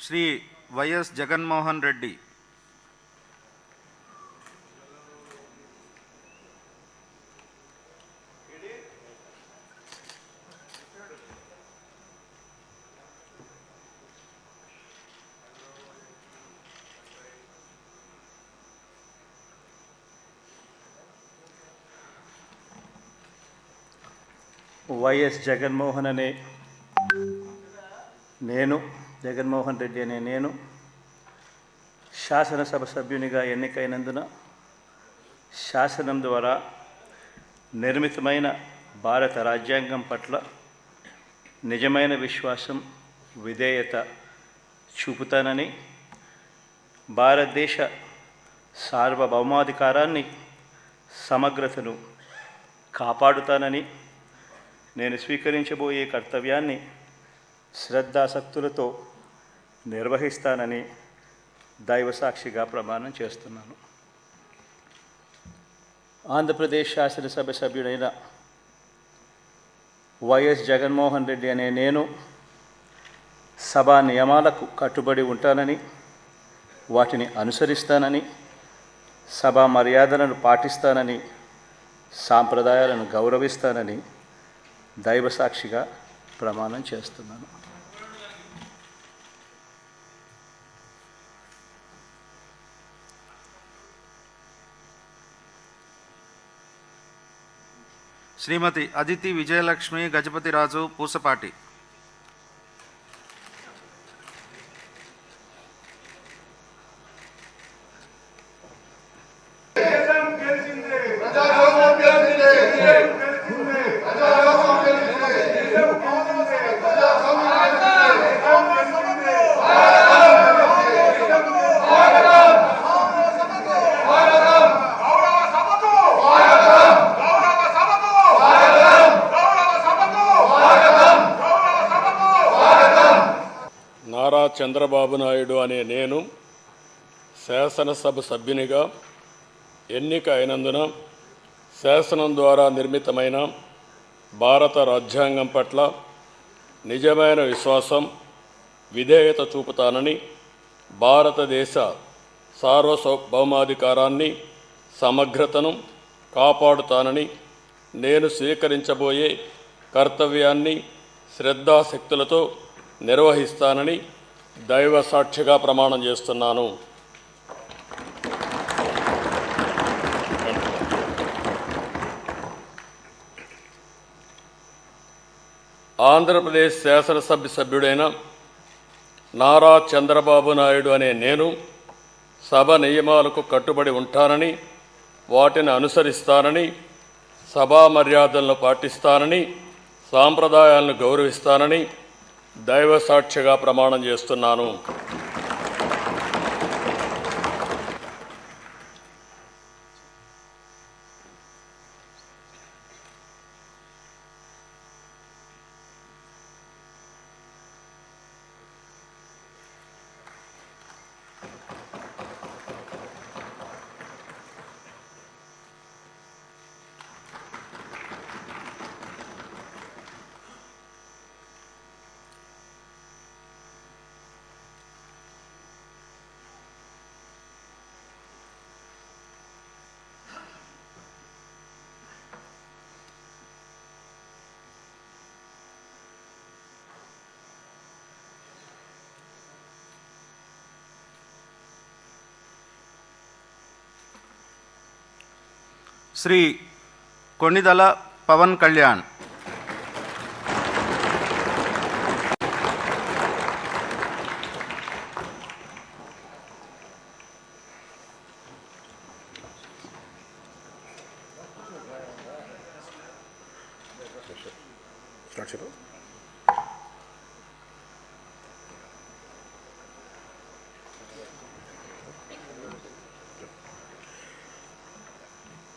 Shri YS Jaganmohan Reddy. YS Jaganmohan అనే నేను, జగన్మోహన్ రెడ్డి అనే నేను శాసనసభ సభ్యునిగా ఎన్నికైనందున శాసనం ద్వారా నిర్మితమైన భారత రాజ్యాంగం పట్ల నిజమైన విశ్వాసం, విధేయత చూపుతానని, భారతదేశ సార్వభౌమాధికారాన్ని, సమగ్రతను కాపాడుతానని, నేను స్వీకరించబోయే కర్తవ్యాన్ని శ్రద్ధాసక్తులతో నిర్వహిస్తానని దైవసాక్షిగా ప్రమాణం చేస్తున్నాను. ఆంధ్రప్రదేశ్ శాసనసభ సభ్యుడైన వైఎస్ జగన్మోహన్ రెడ్డి అనే నేను సభా నియమాలకు కట్టుబడి ఉంటానని, వాటిని అనుసరిస్తానని, సభా మర్యాదలను పాటిస్తానని, సాంప్రదాయాలను గౌరవిస్తానని దైవసాక్షిగా ప్రమాణం చేస్తున్నాను. శ్రీమతి అదితి విజయలక్ష్మి గజపతిరాజు పూసపాటి. నారా చంద్రబాబు నాయుడు అనే నేను శాసనసభ సభ్యునిగా ఎన్నిక అయినందున శాసనం ద్వారా నిర్మితమైన భారత రాజ్యాంగం పట్ల నిజమైన విశ్వాసం, విధేయత చూపుతానని, భారతదేశ సార్వభౌమాధికారాన్ని, సమగ్రతను కాపాడుతానని, నేను స్వీకరించబోయే కర్తవ్యాన్ని శ్రద్ధాశక్తులతో నిర్వహిస్తానని దైవ సాక్షిగా ప్రమాణం చేస్తున్నాను. ఆంధ్రప్రదేశ్ శాసనసభ సభ్యుడైన నారా చంద్రబాబు నాయుడు అనే నేను సభ నియమాలకు కట్టుబడి ఉంటానని, వాటిని అనుసరిస్తానని, సభా మర్యాదలను పాటిస్తానని, సాంప్రదాయాలను గౌరవిస్తానని దైవ సాక్షిగా ప్రమాణం చేస్తున్నాను. శ్రీ కొణిదల పవన్ కళ్యాణ్.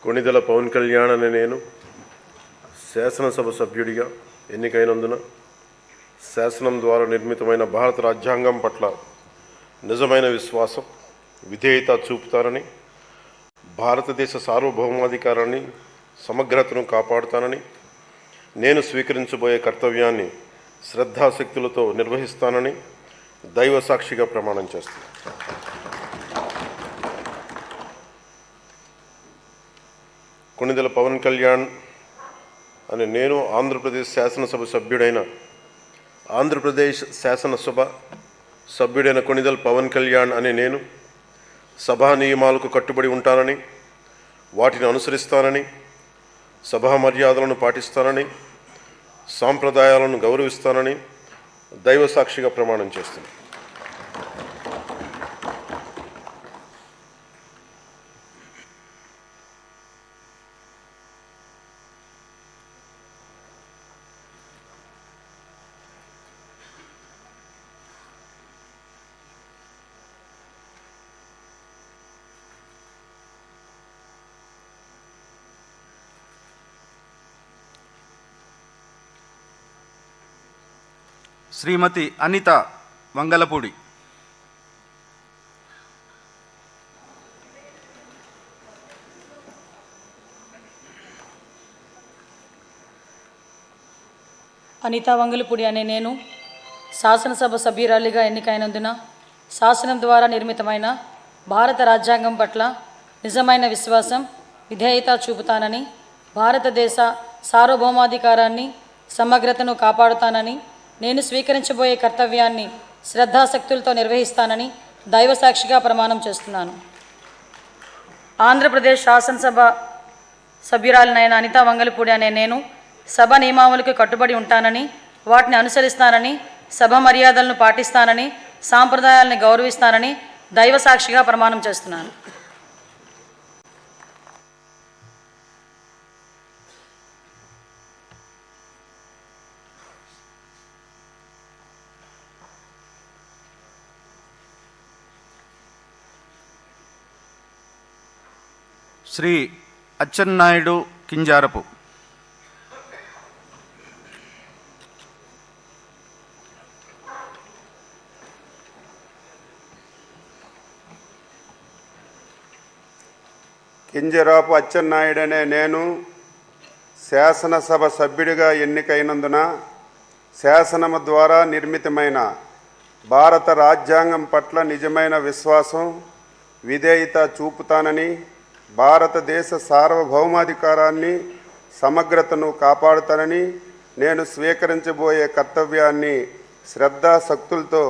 కొణిదెల పవన్ కళ్యాణ్ అనే నేను శాసనసభ సభ్యుడిగా ఎన్నికైనందున శాసనం ద్వారా నిర్మితమైన భారత రాజ్యాంగం పట్ల నిజమైన విశ్వాసం, విధేయత చూపుతానని, భారతదేశ సార్వభౌమాధికారాన్ని, సమగ్రతను కాపాడుతానని, నేను స్వీకరించబోయే కర్తవ్యాన్ని శ్రద్ధాశక్తులతో నిర్వహిస్తానని దైవ సాక్షిగా ప్రమాణం చేస్తున్నాను. కొణిదెల పవన్ కళ్యాణ్ అనే నేను ఆంధ్రప్రదేశ్ శాసనసభ సభ్యుడైన కొణిదెల పవన్ కళ్యాణ్ అనే నేను సభా నియమాలకు కట్టుబడి ఉంటానని, వాటిని అనుసరిస్తానని, సభా మర్యాదలను పాటిస్తానని, సాంప్రదాయాలను గౌరవిస్తానని దైవ సాక్షిగా ప్రమాణం చేస్తున్నాను. శ్రీమతి అనిత వంగలపూడి. అనితా వంగలపూడి అనే నేను శాసనసభ సభ్యురాలిగా ఎన్నికైనందున శాసనం ద్వారా నిర్మితమైన భారత రాజ్యాంగం పట్ల నిజమైన విశ్వాసం, విధేయత చూపుతానని, భారతదేశ సార్వభౌమాధికారాన్ని, సమగ్రతను కాపాడుతానని, నేను స్వీకరించబోయే కర్తవ్యాన్ని శ్రద్ధాశక్తులతో నిర్వహిస్తానని దైవ సాక్షిగా ప్రమాణం చేస్తున్నాను. ఆంధ్రప్రదేశ్ శాసనసభ సభ్యురాలినైన అనితా వంగలపూడి అనే నేను సభ నియమావళికి కట్టుబడి ఉంటానని, వాటిని అనుసరిస్తానని, సభ మర్యాదలను పాటిస్తానని, సాంప్రదాయాలను గౌరవిస్తానని దైవ సాక్షిగా ప్రమాణం చేస్తున్నాను. శ్రీ అచ్చెన్నాయుడు కింజారపు. కింజరాపు అచ్చెన్నాయుడు అనే నేను శాసనసభ సభ్యుడిగా ఎన్నికైనందున శాసనము ద్వారా నిర్మితమైన భారత రాజ్యాంగం పట్ల నిజమైన విశ్వాసం, విధేయత చూపుతానని, భారతదేశ సార్వభౌమాధికారాన్ని, సమగ్రతను కాపాడుతానని, నేను స్వీకరించబోయే కర్తవ్యాన్ని శ్రద్ధాశక్తులతో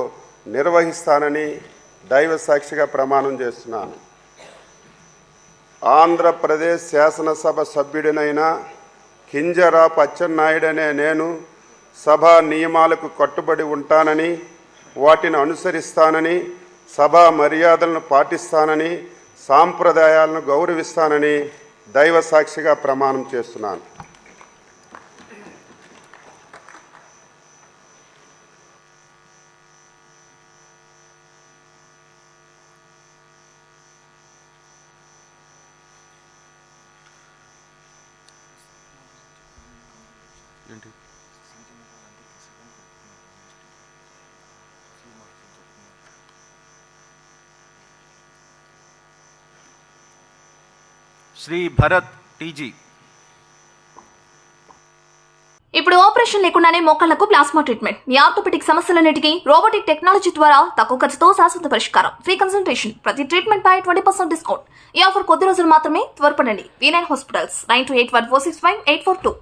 నిర్వహిస్తానని దైవ సాక్షిగా ప్రమాణం చేస్తున్నాను. ఆంధ్రప్రదేశ్ శాసనసభ సభ్యుడినైన కింజరాపు అచ్చెన్నాయుడు అనే నేను సభా నియమాలకు కట్టుబడి ఉంటానని, వాటిని అనుసరిస్తానని, సభా మర్యాదలను పాటిస్తానని, సాంప్రదాయాలను గౌరవిస్తానని దైవ సాక్షిగా ప్రమాణం చేస్తున్నాను. శ్రీ భరత్ టీజీ. ఇప్పుడు ఆపరేషన్ లేకుండానే మోకాళ్లకు ప్లాస్మా ట్రీట్మెంట్. మీ ఆర్థోపెటిక్ సమస్యలన్నిటికీ రోబోటిక్ టెక్నాలజీ ద్వారా తక్కువ ఖర్చుతో శాశ్వత పరిష్కారం. Free consultation. ప్రతి ట్రీట్మెంట్ పై 20% డిస్కౌంట్. ఈ ఆఫర్ కొద్ది రోజులు మాత్రమే. త్వరపడండి. V9 hospitals 9281465842.